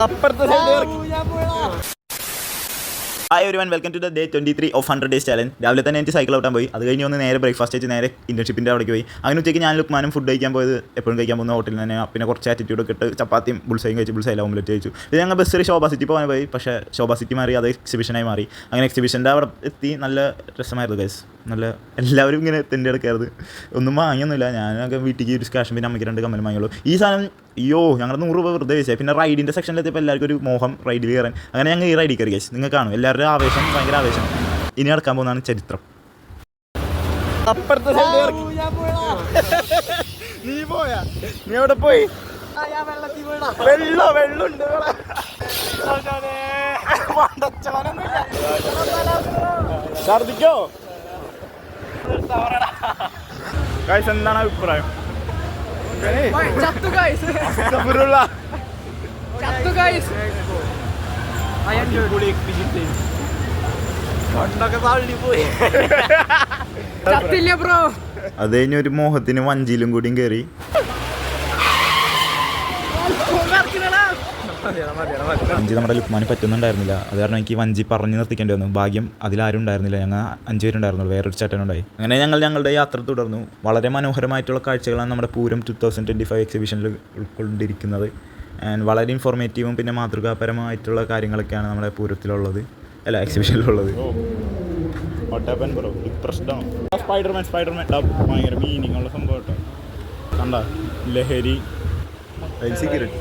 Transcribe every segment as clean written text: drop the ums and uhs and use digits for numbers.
Hi everyone, welcome to the day 23 of 100 days challenge. രാവിലെ തന്നെ എനിക്ക് സൈക്കിൾ ഔട്ടാൻ പോയി. അത് കഴിഞ്ഞ് വന്ന് നേരെ ബ്രേക്ക്ഫാസ്റ്റ് വെച്ച് നേരെ ഇന്റേൺഷിപ്പിൻ്റെ അവിടേക്ക് പോയി. അങ്ങനെ ഉച്ചയ്ക്ക് ഞാൻ ലുക്മാനും ഫുഡ് കഴിക്കാൻ പോയത് എപ്പോഴും കഴിക്കാൻ പോകുന്ന ഹോട്ടലിൽ തന്നെ. പിന്നെ കുറച്ച് ആറ്റിറ്റ്യൂഡ് ഒക്കെ ഇട്ട് ചപ്പാത്തിയും ബുൾസൈയും കഴിച്ചു, ബുൾസൈല ഓംലെറ്റ് കഴിച്ചു. ഇത് ഞങ്ങൾ ബസ്സിൽ ശോഭ സിറ്റി പോകാൻ പോയി. പക്ഷേ ശോഭ സിറ്റി മാറി, അത് എക്സിബിഷനായി മാറി. അങ്ങനെ എക്സിബിഷൻ്റെ അവിടെ എത്തി. നല്ല രസമായിരുന്നു ഗൈസ്. നല്ല എല്ലാവരും ഇങ്ങനെ എത്തേണ്ടി എടുക്കരുത്. ഒന്നും വാങ്ങിയൊന്നുമില്ല. ഞാനൊക്കെ വീട്ടിലേക്ക് ഒരു സ്കാഷും പിന്നെ അമ്മയ്ക്ക് 2 കമ്മലും വാങ്ങിയുള്ളൂ. ഈ സാധനം ഞങ്ങൾ 100 രൂപ വെറുതെ വെച്ചാൽ. പിന്നെ റൈഡിൻ്റെ സെക്ഷനിലെത്തിയപ്പോൾ എല്ലാവർക്കും ഒരു മോഹം റൈഡിൽ കയറാൻ. അങ്ങനെ ഞങ്ങൾ ഈ റൈഡിൽ കയറി ഗൈസ്. നിങ്ങൾ കാണും എല്ലാവരുടെ ആവേശം, ഭയങ്കര ആവേശം. ഇനി നടക്കാൻ പോകുന്നതാണ് ചരിത്രം. അപ്പുറത്തെ നീ പോയാ? നീ എവിടെ പോയി? വെള്ളുണ്ട്. ഛർദിക്കോ ഗൈസ്? എന്താണ് അഭിപ്രായം? അത് കഴിഞ്ഞ ഒരു മോഹത്തിന് വഞ്ചിയിലും കൂടിയും കയറി. വഞ്ചി നമ്മുടെ ലുക്മാന് പറ്റുന്നുണ്ടായിരുന്നില്ല. അത് കാരണം എനിക്ക് വഞ്ചി പറഞ്ഞു നിർത്തിക്കേണ്ടി വന്നു. ഭാഗ്യം അതിലാരും ഉണ്ടായിരുന്നില്ല. ഞങ്ങൾ 5 പേരുണ്ടായിരുന്നുള്ളൂ. വേറൊരു ചേട്ടനുണ്ടായി. അങ്ങനെ ഞങ്ങളുടെ യാത്ര തുടർന്നു. വളരെ മനോഹരമായിട്ടുള്ള കാഴ്ചകളാണ് നമ്മുടെ പൂരം 2025 എക്സിബിഷനിൽ ഉൾക്കൊണ്ടിരിക്കുന്നത്. ആൻഡ് വളരെ ഇൻഫോർമേറ്റീവും പിന്നെ മാതൃകാപരമായിട്ടുള്ള കാര്യങ്ങളൊക്കെയാണ് നമ്മുടെ പൂരത്തിലുള്ളത്, അല്ല എക്സിബിഷനിലുള്ളത്. സ്പൈഡർമാൻ ഭയങ്കര മീനിങ് ഉള്ള സംഭവം കേട്ടോ. കണ്ട ലഹരി സിഗരറ്റ്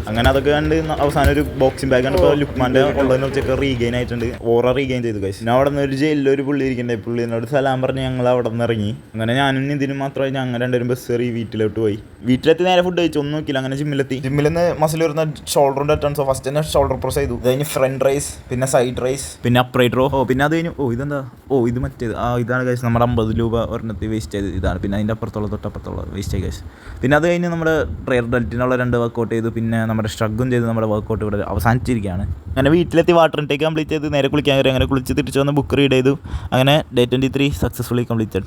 അങ്ങനെ അതൊക്കെ കണ്ട് അവസാനം ഒരു ബോക്സിംഗ് ബാഗ് ആണ് ഇപ്പോൾ ലുക്മാൻ്റെ ഉള്ളതെന്ന് വെച്ചൊക്കെ റീഗെയിൻ ആയിട്ടുണ്ട്. ഓറ റീഗെയിൻ ചെയ്തു കഴിച്ചു. പിന്നെ അവിടെ നിന്ന് ഒരു ജയിലിലൊരു പുള്ളി ഇരിക്കണ്ടേ. പുള്ളിനോട് സലാം പറഞ്ഞ് ഞങ്ങൾ അവിടെ നിന്ന് ഇറങ്ങി. അങ്ങനെ ഞാനും ഇതിന് മാത്രമായി ഞങ്ങൾ 2 പേരും ബസ് കയറി വീട്ടിലോട്ട് പോയി. വീട്ടിലെത്തി നേരെ ഫുഡ് കഴിച്ചു. ഒന്നും നോക്കില്ല. അങ്ങനെ ജിമ്മിൽ നിന്ന് മസിൽ വരുന്ന ഷോൾഡറിൻ്റെ ടേൺസ്. ഫസ്റ്റ് തന്നെ ഷോൾഡർ പ്രസ് ചെയ്തു. അത് കഴിഞ്ഞ് ഫ്രണ്ട് റൈസ്, പിന്നെ സൈഡ് റൈസ്, പിന്നെ അപ്രൈറ്റ് റോ. പിന്നെ അത് കഴിഞ്ഞു ഇതെന്താ? ഇത് മറ്റേത് ഇതാണ് കഴിച്ച് നമ്മുടെ 50 രൂപ ഒരെണ്ണത്തിൽ വേസ്റ്റ് ചെയ്ത് ഇതാണ്. പിന്നെ അതിൻ്റെ അപ്പുറത്തുള്ള തൊട്ടപ്പുറത്തുള്ള വേസ്റ്റ് ആയി കഴിച്ചു. പിന്നെ അത് കഴിഞ്ഞ് നമ്മുടെ ട്രയർ ഡെൽറ്റിനുള്ള 2 വർക്കൗട്ട് ചെയ്തു. പിന്നെ നമ്മുടെ സ്ട്രഗും ചെയ്ത് നമ്മുടെ വർക്കൗട്ട് ഇവിടെ അവസാനിച്ചിരിക്കുകയാണ്. അങ്ങനെ വീട്ടിലെത്തി വാട്ടർ ഇൻടേക്ക് കംപ്ലീറ്റ് ചെയ്ത് നേരെ കുളിക്കാൻ കയറി. അങ്ങനെ കുളിച്ച് തിരിച്ച് വന്ന് ബുക്ക് റീഡ് ചെയ്തു. അങ്ങനെ ഡേ 23 സക്സസ്ഫുള്ളി കംപ്ലീറ്റഡ്.